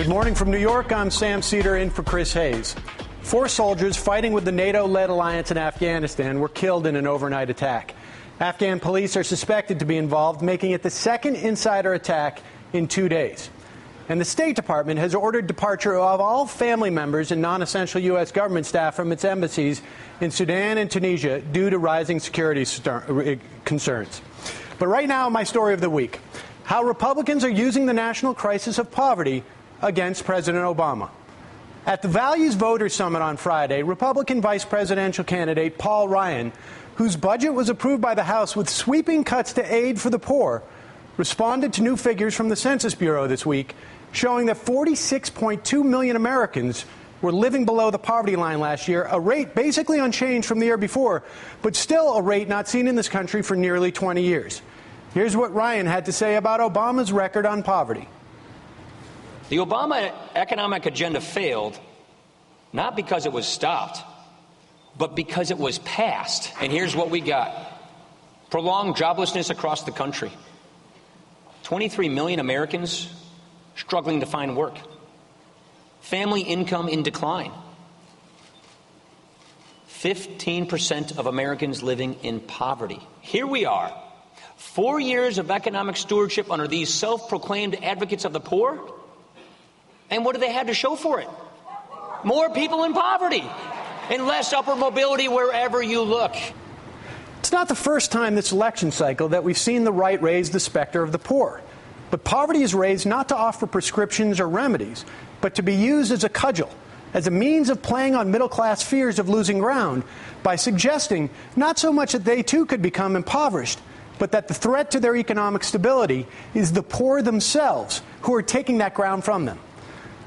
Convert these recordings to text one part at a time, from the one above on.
Good morning from New York. I'm Sam Seder in for Chris Hayes. 4 soldiers fighting with the NATO-led alliance in Afghanistan were killed in an overnight attack. Afghan police are suspected to be involved, making it the second insider attack in 2 days. And the State Department has ordered departure of all family members and non-essential U.S. government staff from its embassies in Sudan and Tunisia due to rising security concerns. But right now, my story of the week: how Republicans are using the national crisis of poverty against President Obama. At the Values Voters Summit on Friday, Republican vice presidential candidate Paul Ryan, whose budget was approved by the House with sweeping cuts to aid for the poor, responded to new figures from the Census Bureau this week, showing that 46.2 million Americans were living below the poverty line last year, a rate basically unchanged from the year before, but still a rate not seen in this country for nearly 20 years. Here's what Ryan had to say about Obama's record on poverty. The Obama economic agenda failed, not because it was stopped, but because it was passed. And here's what we got: prolonged joblessness across the country, 23 million Americans struggling to find work, family income in decline, 15% of Americans living in poverty. Here we are, 4 years of economic stewardship under these self-proclaimed advocates of the poor. And what do they have to show for it? More people in poverty and less upward mobility wherever you look. It's not the first time this election cycle that we've seen the right raise the specter of the poor. But poverty is raised not to offer prescriptions or remedies, but to be used as a cudgel, as a means of playing on middle-class fears of losing ground by suggesting not so much that they too could become impoverished, but that the threat to their economic stability is the poor themselves who are taking that ground from them.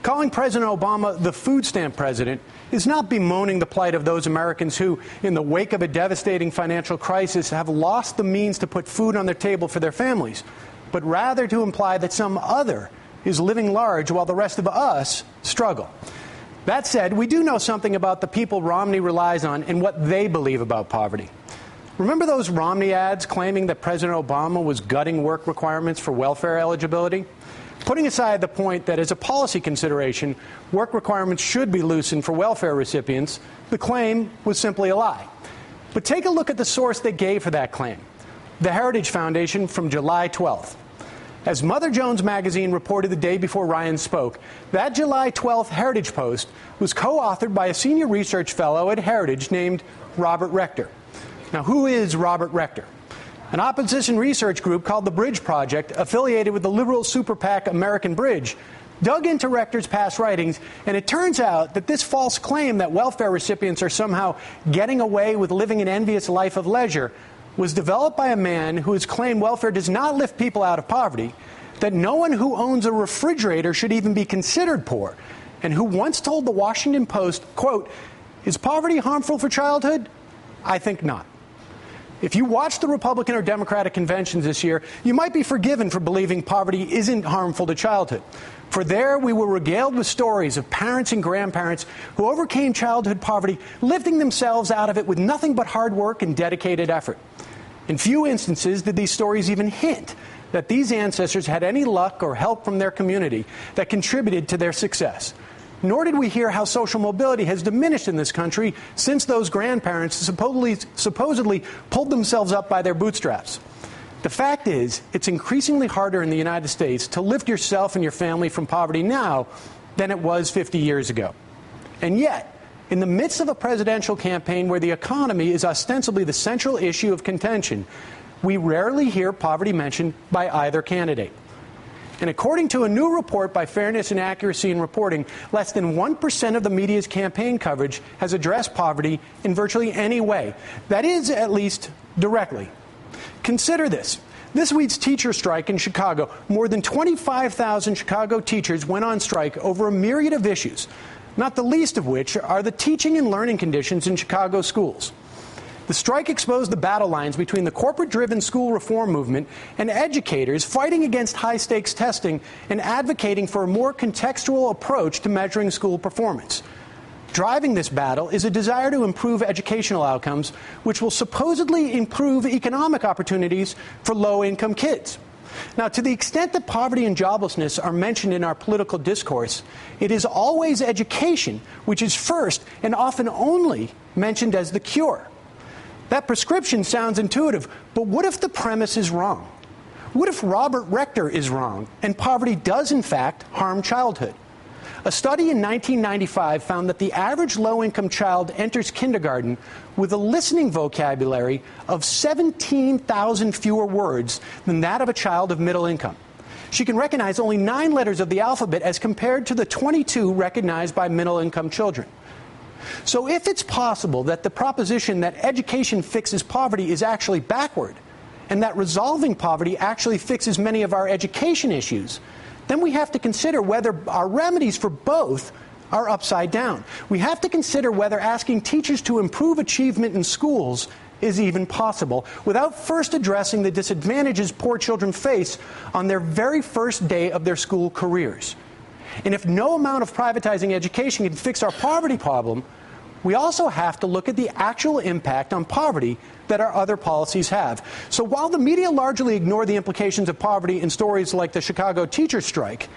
Calling President Obama the food stamp president is not bemoaning the plight of those Americans who, in the wake of a devastating financial crisis, have lost the means to put food on their table for their families, but rather to imply that some other is living large while the rest of us struggle. That said, we do know something about the people Romney relies on and what they believe about poverty. Remember those Romney ads claiming that President Obama was gutting work requirements for welfare eligibility? Putting aside the point that as a policy consideration, work requirements should be loosened for welfare recipients, the claim was simply a lie. But take a look at the source they gave for that claim: the Heritage Foundation from July 12th. As Mother Jones magazine reported the day before Ryan spoke, that July 12th Heritage Post was co-authored by a senior research fellow at Heritage named Robert Rector. Now, who is Robert Rector? An opposition research group called the Bridge Project, affiliated with the liberal super PAC American Bridge, dug into Rector's past writings, and it turns out that this false claim that welfare recipients are somehow getting away with living an envious life of leisure was developed by a man who has claimed welfare does not lift people out of poverty, that no one who owns a refrigerator should even be considered poor, and who once told the Washington Post, quote, "Is poverty harmful for childhood? I think not." If you watch the Republican or Democratic conventions this year, you might be forgiven for believing poverty isn't harmful to childhood. For there, we were regaled with stories of parents and grandparents who overcame childhood poverty, lifting themselves out of it with nothing but hard work and dedicated effort. In few instances did these stories even hint that these ancestors had any luck or help from their community that contributed to their success. Nor did we hear how social mobility has diminished in this country since those grandparents supposedly pulled themselves up by their bootstraps. The fact is, it's increasingly harder in the United States to lift yourself and your family from poverty now than it was 50 years ago. And yet, in the midst of a presidential campaign where the economy is ostensibly the central issue of contention, we rarely hear poverty mentioned by either candidate. And according to a new report by Fairness and Accuracy in Reporting, less than 1% of the media's campaign coverage has addressed poverty in virtually any way. That is, at least directly. Consider this. This week's teacher strike in Chicago, more than 25,000 Chicago teachers went on strike over a myriad of issues, not the least of which are the teaching and learning conditions in Chicago schools. The strike exposed the battle lines between the corporate-driven school reform movement and educators fighting against high-stakes testing and advocating for a more contextual approach to measuring school performance. Driving this battle is a desire to improve educational outcomes, which will supposedly improve economic opportunities for low-income kids. Now, to the extent that poverty and joblessness are mentioned in our political discourse, it is always education which is first and often only mentioned as the cure. That prescription sounds intuitive, but what if the premise is wrong? What if Robert Rector is wrong and poverty does, in fact, harm childhood? A study in 1995 found that the average low-income child enters kindergarten with a listening vocabulary of 17,000 fewer words than that of a child of middle income. She can recognize only 9 letters of the alphabet as compared to the 22 recognized by middle-income children. So if it's possible that the proposition that education fixes poverty is actually backward, and that resolving poverty actually fixes many of our education issues, then we have to consider whether our remedies for both are upside down. We have to consider whether asking teachers to improve achievement in schools is even possible without first addressing the disadvantages poor children face on their very first day of their school careers. And if no amount of privatizing education can fix our poverty problem, we also have to look at the actual impact on poverty that our other policies have. So while the media largely ignore the implications of poverty in stories like the Chicago teachers' strike,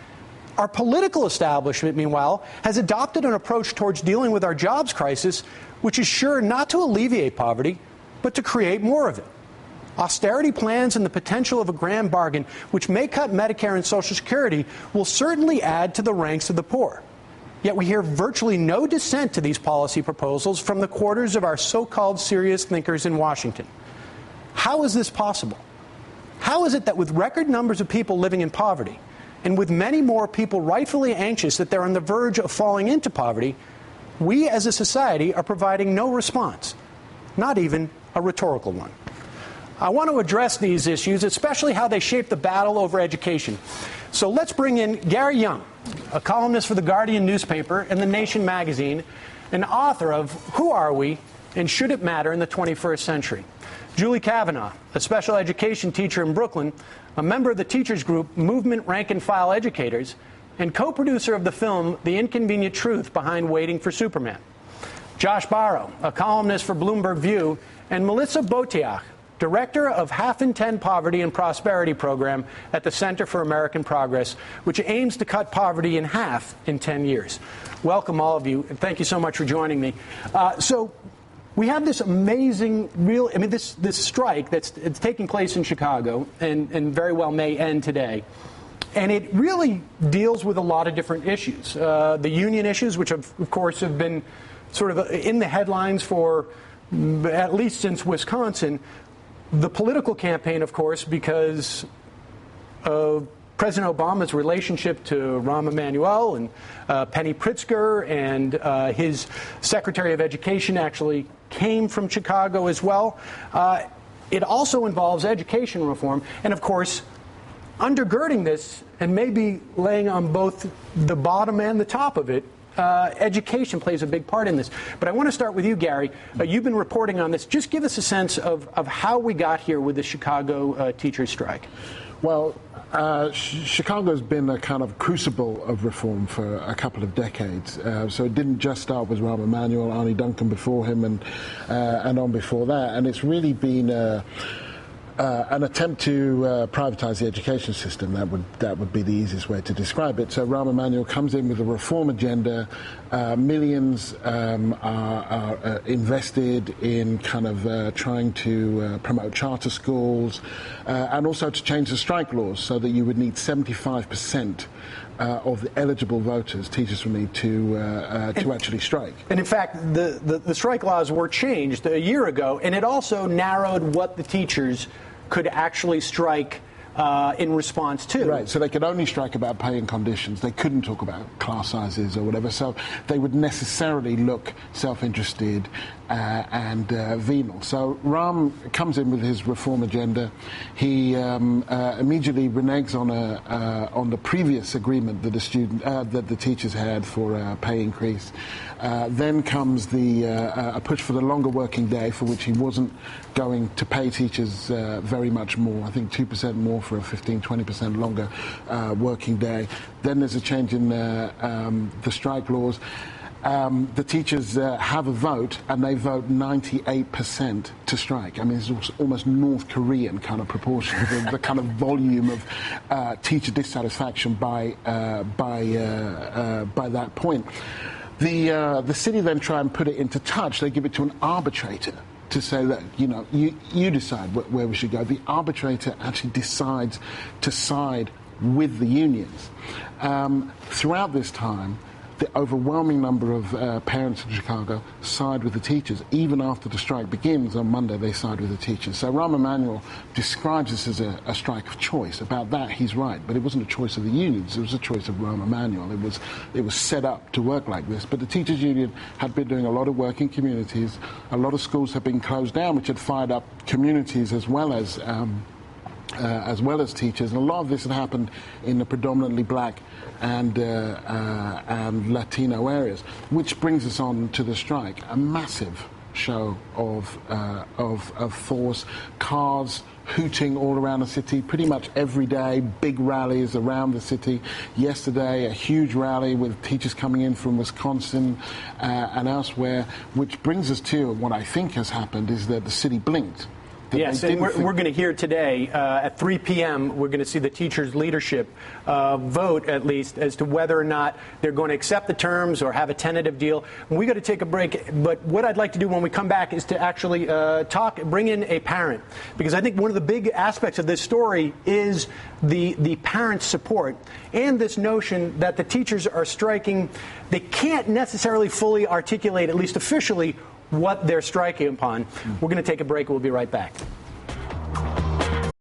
our political establishment, meanwhile, has adopted an approach towards dealing with our jobs crisis which is sure not to alleviate poverty, but to create more of it. Austerity plans and the potential of a grand bargain, which may cut Medicare and Social Security, will certainly add to the ranks of the poor. Yet we hear virtually no dissent to these policy proposals from the quarters of our so-called serious thinkers in Washington. How is this possible? How is it that with record numbers of people living in poverty, and with many more people rightfully anxious that they're on the verge of falling into poverty, we as a society are providing no response, not even a rhetorical one? I want to address these issues, especially how they shape the battle over education. So let's bring in Gary Young, a columnist for The Guardian newspaper and The Nation magazine, and author of Who Are We and Should It Matter in the 21st Century? Julie Kavanaugh, a special education teacher in Brooklyn, a member of the teachers group Movement Rank and File Educators, and co-producer of the film The Inconvenient Truth Behind Waiting for Superman. Josh Barrow, a columnist for Bloomberg View, and Melissa Botiach, Director of Half in 10 Poverty and Prosperity Program at the Center for American Progress, which aims to cut poverty in half in 10 years. Welcome, all of you, and thank you so much for joining me. So we have this amazing, this strike it's taking place in Chicago and very well may end today. And it really deals with a lot of different issues. The union issues, which of course have been sort of in the headlines for at least since Wisconsin. The political campaign, of course, because of President Obama's relationship to Rahm Emanuel and Penny Pritzker, and his Secretary of Education actually came from Chicago as well. It also involves education reform, and of course, undergirding this, and maybe laying on both the bottom and the top of it, education plays a big part in this. But I want to start with you, Gary. You've been reporting on this. Just give us a sense of how we got here with the Chicago teachers' strike. Well, Chicago's been a kind of crucible of reform for a couple of decades. So it didn't just start with Rahm Emanuel, Arne Duncan before him, and on before that. And it's really been an attempt to privatize the education system. That would be the easiest way to describe it. So Rahm Emanuel comes in with a reform agenda. Millions are invested in kind of trying to promote charter schools and also to change the strike laws so that you would need 75% of the eligible voters, teachers will need to actually strike. And in fact, the strike laws were changed a year ago, and it also narrowed what the teachers could actually strike in response to. Right, so they could only strike about pay and conditions. They couldn't talk about class sizes or whatever, so they would necessarily look self-interested and venal. So Rahm comes in with his reform agenda. He immediately reneges on the previous agreement that the teachers had for a pay increase. Then comes a push for the longer working day, for which he wasn't going to pay teachers very much more. I think 2% more for a 15-20% longer working day. Then there's a change in the strike laws. the teachers have a vote, and they vote 98% to strike. I mean, it's almost North Korean kind of proportion, the kind of volume of teacher dissatisfaction by that point. The city then try and put it into touch. They give it to an arbitrator to say that, you decide where we should go. The arbitrator actually decides to side with the unions. Throughout this time, the overwhelming number of parents in Chicago side with the teachers. Even after the strike begins on Monday, they side with the teachers. So Rahm Emanuel describes this as a strike of choice. About that, he's right. But it wasn't a choice of the unions. It was a choice of Rahm Emanuel. It was set up to work like this. But the teachers' union had been doing a lot of work in communities. A lot of schools had been closed down, which had fired up communities as well as teachers. And a lot of this had happened in the predominantly black and Latino areas, which brings us on to the strike. A massive show of force, cars hooting all around the city pretty much every day, big rallies around the city. Yesterday, a huge rally with teachers coming in from Wisconsin and elsewhere, which brings us to what I think has happened is that the city blinked. Yes, and we're going to hear today at 3 p.m. we're going to see the teachers' leadership vote, at least, as to whether or not they're going to accept the terms or have a tentative deal. We got to take a break, but what I'd like to do when we come back is to actually bring in a parent, because I think one of the big aspects of this story is the parents' support and this notion that the teachers are striking. They can't necessarily fully articulate, at least officially, what they're striking upon. We're going to take a break. We'll be right back.